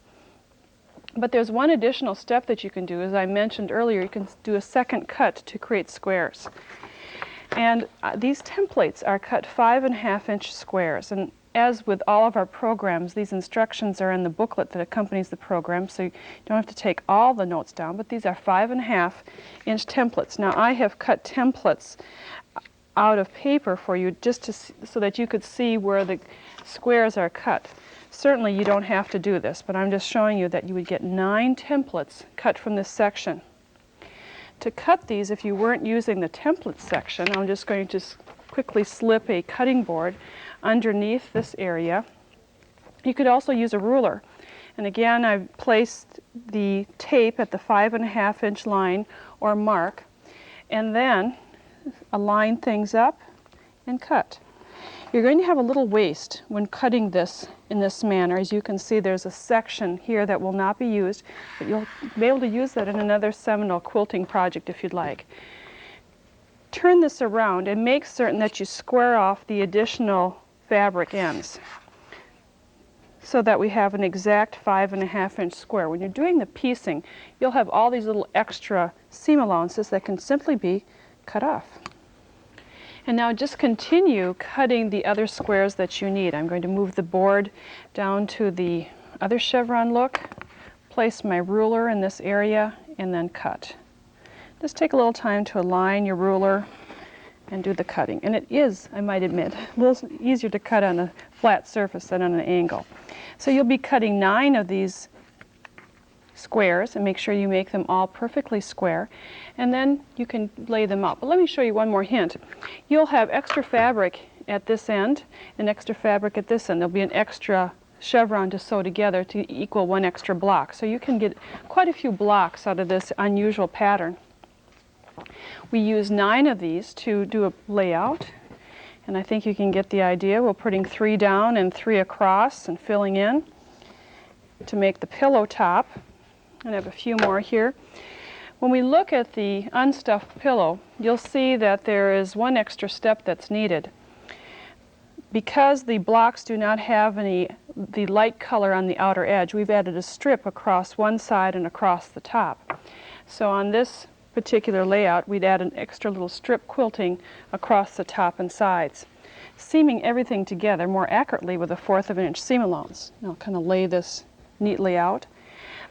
But there's one additional step that you can do. As I mentioned earlier, you can do a second cut to create squares. And these templates are cut 5.5-inch squares. And as with all of our programs, these instructions are in the booklet that accompanies the program, so you don't have to take all the notes down, but these are 5.5-inch templates. Now, I have cut templates out of paper for you just to so that you could see where the squares are cut. Certainly you don't have to do this, but I'm just showing you that you would get 9 templates cut from this section. To cut these, if you weren't using the template section, I'm just going to quickly slip a cutting board underneath this area. You could also use a ruler. And again, I've placed the tape at the 5.5-inch line or mark, and then align things up and cut. You're going to have a little waste when cutting this in this manner. As you can see, there's a section here that will not be used, but you'll be able to use that in another Seminole quilting project if you'd like. Turn this around and make certain that you square off the additional fabric ends so that we have an exact 5.5-inch square. When you're doing the piecing, you'll have all these little extra seam allowances that can simply be cut off. And now just continue cutting the other squares that you need. I'm going to move the board down to the other chevron look, place my ruler in this area, and then cut. Just take a little time to align your ruler and do the cutting. And it is, I might admit, a little easier to cut on a flat surface than on an angle. So you'll be cutting 9 of these squares, and make sure you make them all perfectly square, and then you can lay them out. But let me show you one more hint. You'll have extra fabric at this end and extra fabric at this end. There'll be an extra chevron to sew together to equal 1 extra block. So you can get quite a few blocks out of this unusual pattern. We use 9 of these to do a layout, and I think you can get the idea. We're putting 3 down and 3 across and filling in to make the pillow top. And I have a few more here. When we look at the unstuffed pillow, you'll see that there is 1 extra step that's needed. Because the blocks do not have the light color on the outer edge, we've added a strip across one side and across the top. So on this particular layout, we'd add an extra little strip quilting across the top and sides, seaming everything together more accurately with a 1/4 of an inch seam allowance. I'll kind of lay this neatly out.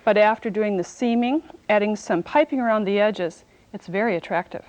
But after doing the seaming, adding some piping around the edges, it's very attractive.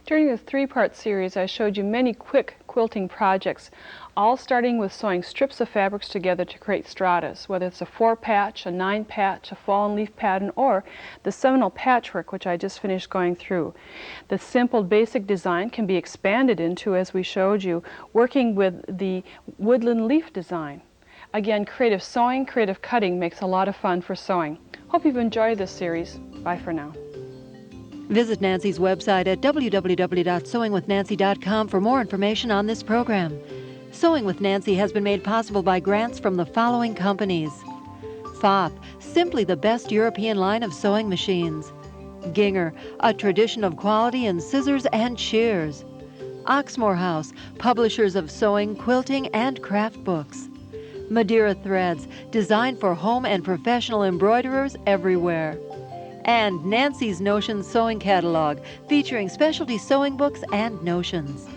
During this 3-part series, I showed you many quick quilting projects, all starting with sewing strips of fabrics together to create stratas, whether it's a 4-patch, a 9-patch, a fallen leaf pattern, or the Seminole patchwork, which I just finished going through. The simple basic design can be expanded into, as we showed you, working with the woodland leaf design. Again, creative sewing, creative cutting makes a lot of fun for sewing. Hope you've enjoyed this series. Bye for now. Visit Nancy's website at www.sewingwithnancy.com for more information on this program. Sewing with Nancy has been made possible by grants from the following companies: PFAFF, simply the best European line of sewing machines; Ginger, a tradition of quality in scissors and shears; Oxmoor House, publishers of sewing, quilting, and craft books; Madeira Threads, designed for home and professional embroiderers everywhere; and Nancy's Notions Sewing Catalog, featuring specialty sewing books and notions.